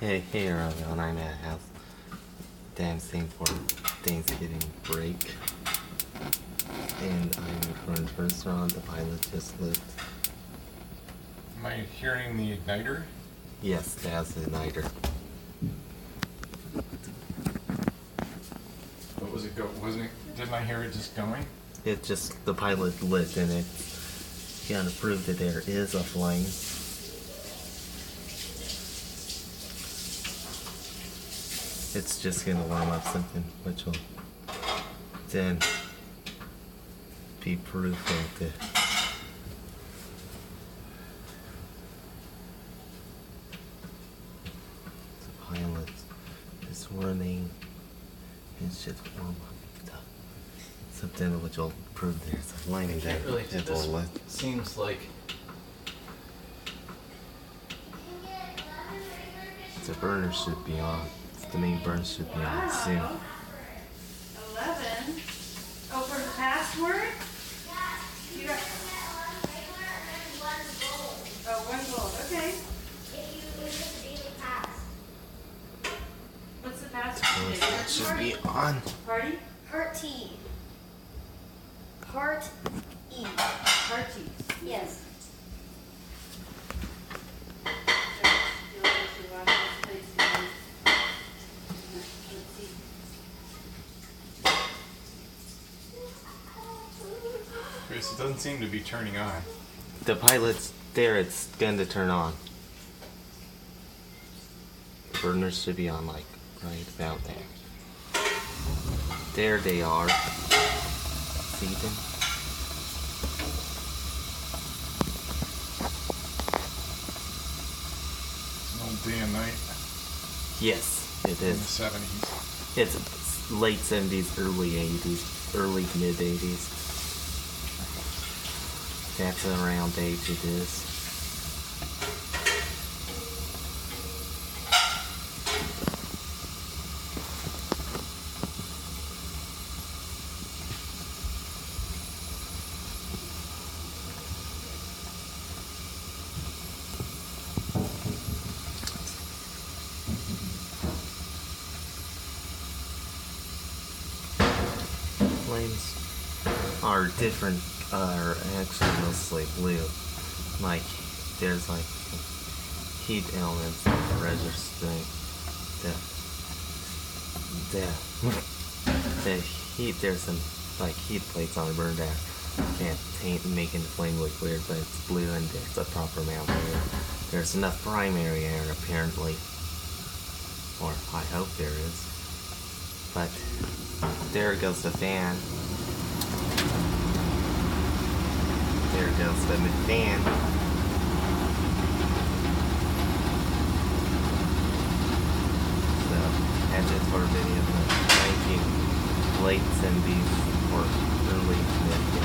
Hey everyone, I'm at house dancing for Thanksgiving break. And I'm in current restaurant, the pilot just left. Am I hearing the igniter? Yes, that's the igniter. What was it go? Wasn't it? Didn't I hear it just going? It just, the pilot lit and it kind of proved that there is a flame. It's just gonna warm up something, which will then be proof that the pilot is running. It's just warm up something which will prove there's a flame I there. can't really do It this. will lit. Seems like The burner should be on. The main burner should be on soon. 11. Oh, for the password? You got. Oh, one gold. Okay. What's the password? That should be on. Party? Part E. Part E. Party. Yes. Chris, it doesn't seem to be turning on. The pilot's there, it's going to turn on. The burners should be on, like, right about there. There they are. See them? It's an old day and night Yes, it in the is. 70's. It's late 70s, early 80s, early mid 80s. That's around age it is. Flames are different, are actually mostly blue. Like, there's like heat elements that register the heat. There's some like heat plates on the burner that can't taint making the flame look weird, but it's blue and it's a proper amount of blue. There's enough primary air apparently, or I hope there is. But there goes the fan. There goes the fan. So that's it for a video of the 19 late 70s or early mid